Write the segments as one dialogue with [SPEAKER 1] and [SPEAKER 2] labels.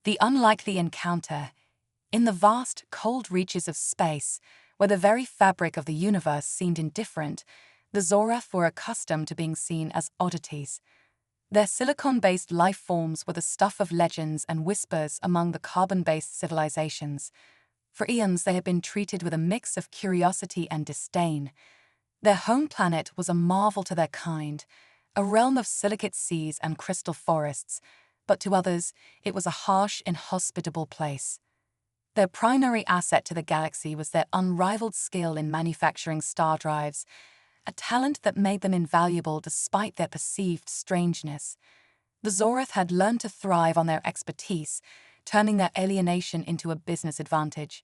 [SPEAKER 1] The unlikely encounter. In the vast, cold reaches of space, where the very fabric of the universe seemed indifferent, the Zorath were accustomed to being seen as oddities. Their silicon-based life forms were the stuff of legends and whispers among the carbon-based civilizations. For eons they had been treated with a mix of curiosity and disdain. Their home planet was a marvel to their kind, a realm of silicate seas and crystal forests, but to others it was a harsh, inhospitable place. Their primary asset to the galaxy was their unrivaled skill in manufacturing star drives, a talent that made them invaluable despite their perceived strangeness. The Zorath had learned to thrive on their expertise, turning their alienation into a business advantage.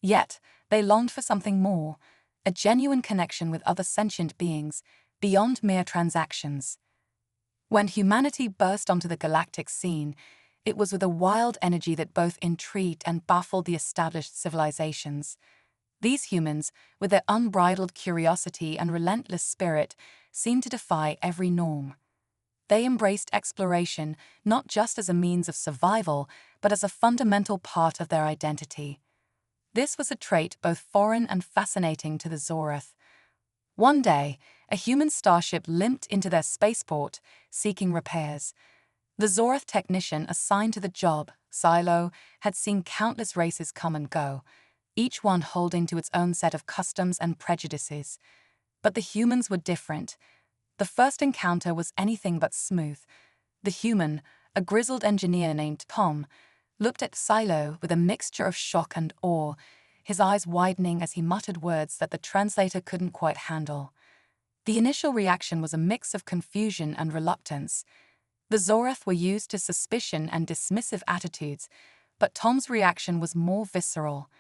[SPEAKER 1] Yet, they longed for something more, a genuine connection with other sentient beings, beyond mere transactions. When humanity burst onto the galactic scene, it was with a wild energy that both intrigued and baffled the established civilizations. These humans, with their unbridled curiosity and relentless spirit, seemed to defy every norm. They embraced exploration not just as a means of survival, but as a fundamental part of their identity. This was a trait both foreign and fascinating to the Zorath. One day, a human starship limped into their spaceport, seeking repairs. The Zorath technician assigned to the job, Silo, had seen countless races come and go, each one holding to its own set of customs and prejudices. But the humans were different. The first encounter was anything but smooth. The human, a grizzled engineer named Tom, looked at Silo with a mixture of shock and awe, his eyes widening as he muttered words that the translator couldn't quite handle. The initial reaction was a mix of confusion and reluctance. The Zorath were used to suspicion and dismissive attitudes, but Tom's reaction was more visceral.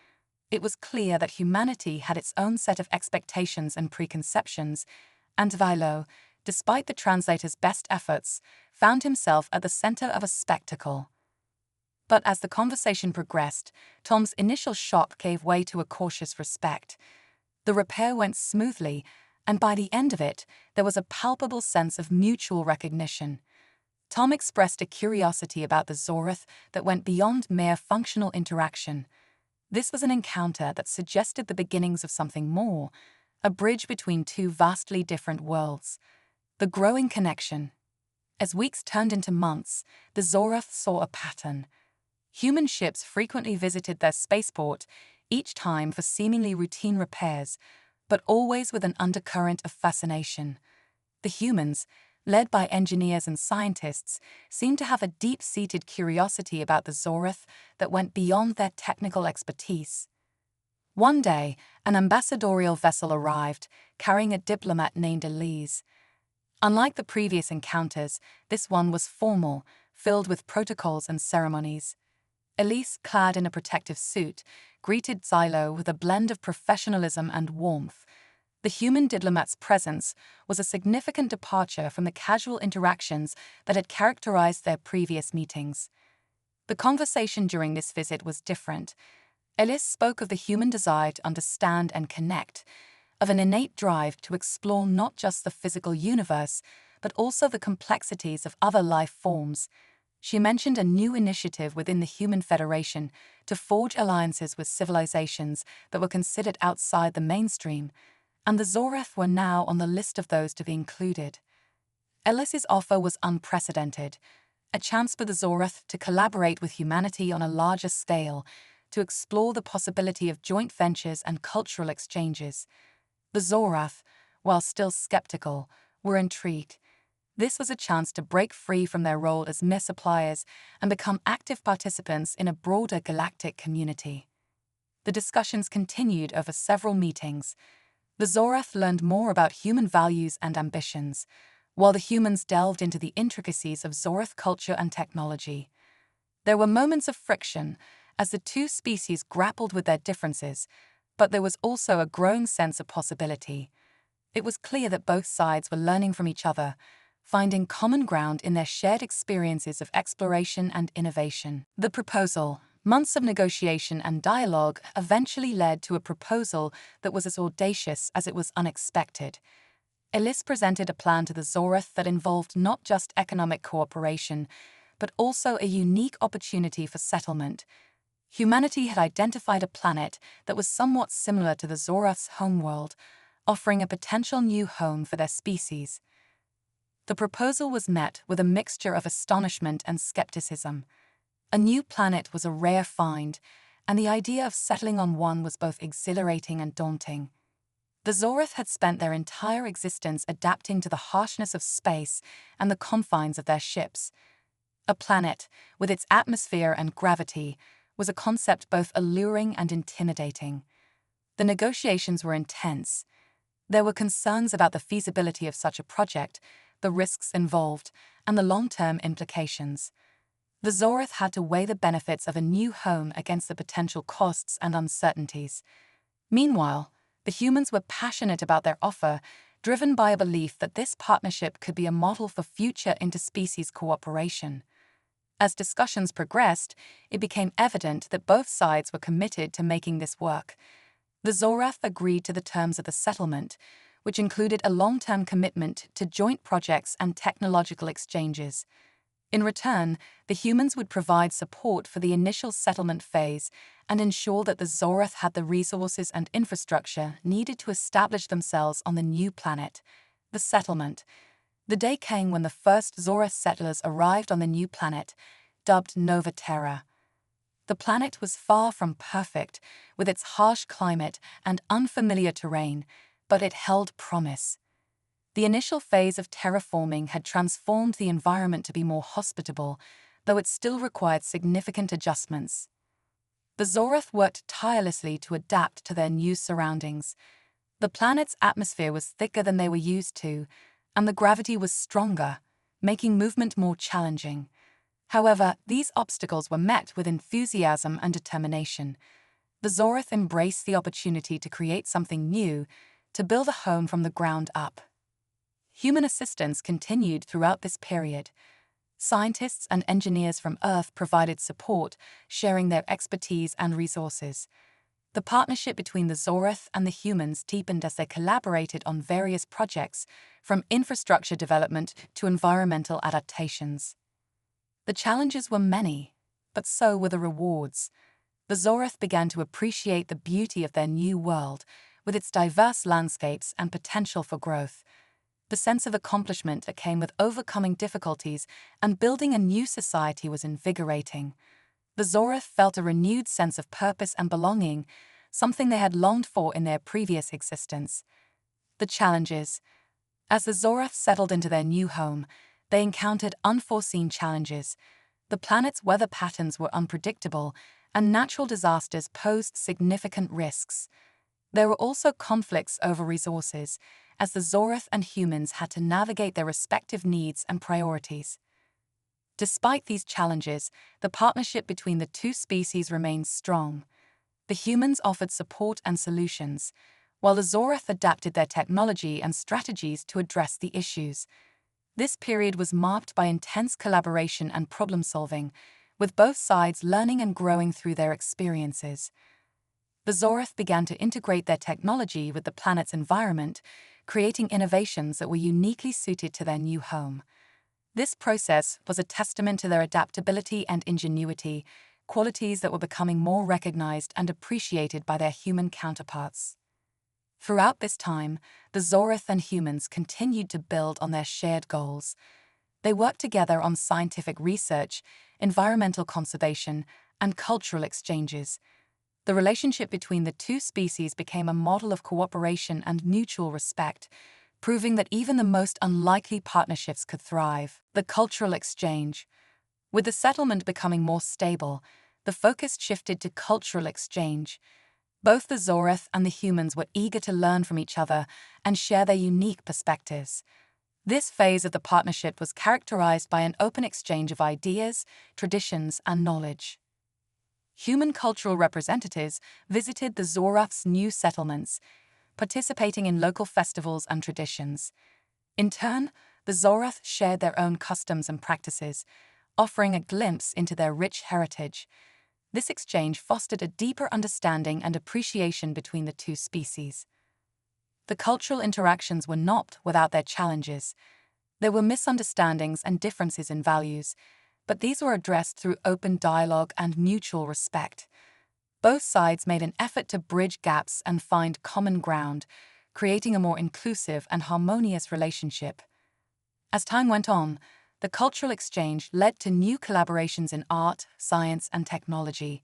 [SPEAKER 1] It was clear that humanity had its own set of expectations and preconceptions, and Vilo, despite the translator's best efforts, found himself at the center of a spectacle. But as the conversation progressed, Tom's initial shock gave way to a cautious respect. The repair went smoothly, and by the end of it, there was a palpable sense of mutual recognition. Tom expressed a curiosity about the Zorath that went beyond mere functional interaction. This was an encounter that suggested the beginnings of something more, a bridge between two vastly different worlds. The growing connection. As weeks turned into months, the Zorath saw a pattern. Human ships frequently visited their spaceport, each time for seemingly routine repairs, but always with an undercurrent of fascination. The humans, led by engineers and scientists, seemed to have a deep-seated curiosity about the Zorath that went beyond their technical expertise. One day, an ambassadorial vessel arrived, carrying a diplomat named Elise. Unlike the previous encounters, this one was formal, filled with protocols and ceremonies. Elise, clad in a protective suit, greeted Silo with a blend of professionalism and warmth. The human diplomat's presence was a significant departure from the casual interactions that had characterized their previous meetings. The conversation during this visit was different. Elise spoke of the human desire to understand and connect, of an innate drive to explore not just the physical universe, but also the complexities of other life forms. She mentioned a new initiative within the Human Federation to forge alliances with civilizations that were considered outside the mainstream, and the Zorath were now on the list of those to be included. Elise's offer was unprecedented, a chance for the Zorath to collaborate with humanity on a larger scale, to explore the possibility of joint ventures and cultural exchanges. The Zorath, while still skeptical, were intrigued. This was a chance to break free from their role as mere suppliers and become active participants in a broader galactic community. The discussions continued over several meetings. The Zorath learned more about human values and ambitions, while the humans delved into the intricacies of Zorath culture and technology. There were moments of friction as the two species grappled with their differences, but there was also a growing sense of possibility. It was clear that both sides were learning from each other, finding common ground in their shared experiences of exploration and innovation. The proposal, months of negotiation and dialogue, eventually led to a proposal that was as audacious as it was unexpected. Elise presented a plan to the Zorath that involved not just economic cooperation, but also a unique opportunity for settlement. Humanity had identified a planet that was somewhat similar to the Zoroath's homeworld, offering a potential new home for their species. The proposal was met with a mixture of astonishment and skepticism. A new planet was a rare find, and the idea of settling on one was both exhilarating and daunting. The Zoroath had spent their entire existence adapting to the harshness of space and the confines of their ships. A planet, with its atmosphere and gravity, was a concept both alluring and intimidating. The negotiations were intense. There were concerns about the feasibility of such a project, the risks involved, and the long-term implications. The Zoroath had to weigh the benefits of a new home against the potential costs and uncertainties. Meanwhile, the humans were passionate about their offer, driven by a belief that this partnership could be a model for future interspecies cooperation. As discussions progressed, it became evident that both sides were committed to making this work. The Zoroath agreed to the terms of the settlement, which included a long-term commitment to joint projects and technological exchanges. In return, the humans would provide support for the initial settlement phase and ensure that the Zoroath had the resources and infrastructure needed to establish themselves on the new planet. The settlement. The day came when the first Zoroath settlers arrived on the new planet, dubbed Nova Terra. The planet was far from perfect, with its harsh climate and unfamiliar terrain, but it held promise. The initial phase of terraforming had transformed the environment to be more hospitable, though it still required significant adjustments. The Zoroath worked tirelessly to adapt to their new surroundings. The planet's atmosphere was thicker than they were used to, and the gravity was stronger, making movement more challenging. However, these obstacles were met with enthusiasm and determination. The Zoroath embraced the opportunity to create something new, to build a home from the ground up. Human assistance continued throughout this period. Scientists and engineers from Earth provided support, sharing their expertise and resources. The partnership between the Zoroath and the humans deepened as they collaborated on various projects, from infrastructure development to environmental adaptations. The challenges were many, but so were the rewards. The Zoroath began to appreciate the beauty of their new world, with its diverse landscapes and potential for growth. The sense of accomplishment that came with overcoming difficulties and building a new society was invigorating. The Zoroath felt a renewed sense of purpose and belonging, something they had longed for in their previous existence. The challenges. As the Zoroath settled into their new home, they encountered unforeseen challenges. The planet's weather patterns were unpredictable, and natural disasters posed significant risks. There were also conflicts over resources, as the Zoroath and humans had to navigate their respective needs and priorities. Despite these challenges, the partnership between the two species remained strong. The humans offered support and solutions, while the Zoroath adapted their technology and strategies to address the issues. This period was marked by intense collaboration and problem-solving, with both sides learning and growing through their experiences. The Zoroath began to integrate their technology with the planet's environment, creating innovations that were uniquely suited to their new home. This process was a testament to their adaptability and ingenuity, qualities that were becoming more recognized and appreciated by their human counterparts. Throughout this time, the Zoroath and humans continued to build on their shared goals. They worked together on scientific research, environmental conservation, and cultural exchanges. The relationship between the two species became a model of cooperation and mutual respect, proving that even the most unlikely partnerships could thrive. The cultural exchange. With the settlement becoming more stable, the focus shifted to cultural exchange. Both the Zoroath and the humans were eager to learn from each other and share their unique perspectives. This phase of the partnership was characterized by an open exchange of ideas, traditions, and knowledge. Human cultural representatives visited the Zoroath's new settlements, participating in local festivals and traditions. In turn, the Zoroath shared their own customs and practices, offering a glimpse into their rich heritage. This exchange fostered a deeper understanding and appreciation between the two species. The cultural interactions were not without their challenges. There were misunderstandings and differences in values. but these were addressed through open dialogue and mutual respect. Both sides made an effort to bridge gaps and find common ground, creating a more inclusive and harmonious relationship. As time went on, the cultural exchange led to new collaborations in art, science, and technology.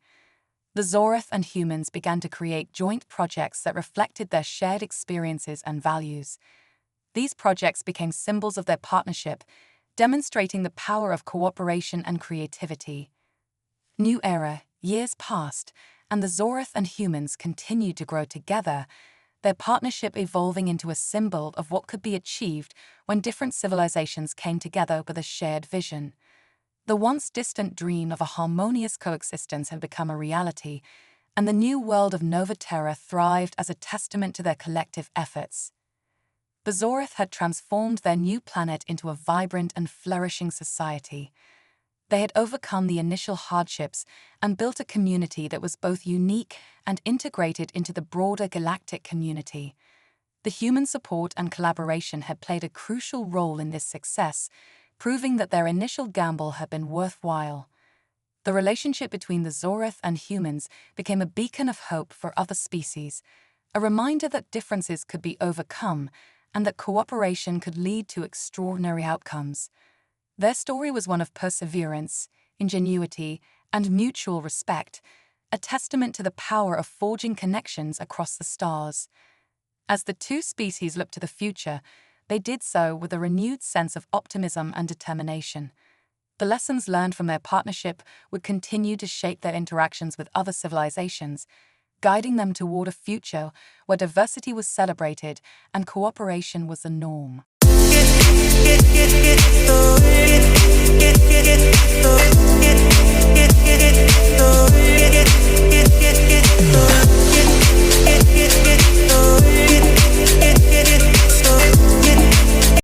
[SPEAKER 1] The Zorath and humans began to create joint projects that reflected their shared experiences and values. These projects became symbols of their partnership, demonstrating the power of cooperation and creativity. New era, years passed, and the Zorath and humans continued to grow together, their partnership evolving into a symbol of what could be achieved when different civilizations came together with a shared vision. The once distant dream of a harmonious coexistence had become a reality, and the new world of Nova Terra thrived as a testament to their collective efforts. The Zorath had transformed their new planet into a vibrant and flourishing society. They had overcome the initial hardships and built a community that was both unique and integrated into the broader galactic community. The human support and collaboration had played a crucial role in this success, proving that their initial gamble had been worthwhile. The relationship between the Zorath and humans became a beacon of hope for other species, a reminder that differences could be overcome and that cooperation could lead to extraordinary outcomes. Their story was one of perseverance, ingenuity, and mutual respect, a testament to the power of forging connections across the stars. As the two species looked to the future, they did so with a renewed sense of optimism and determination. The lessons learned from their partnership would continue to shape their interactions with other civilizations, guiding them toward a future where diversity was celebrated and cooperation was the norm.
[SPEAKER 2] Get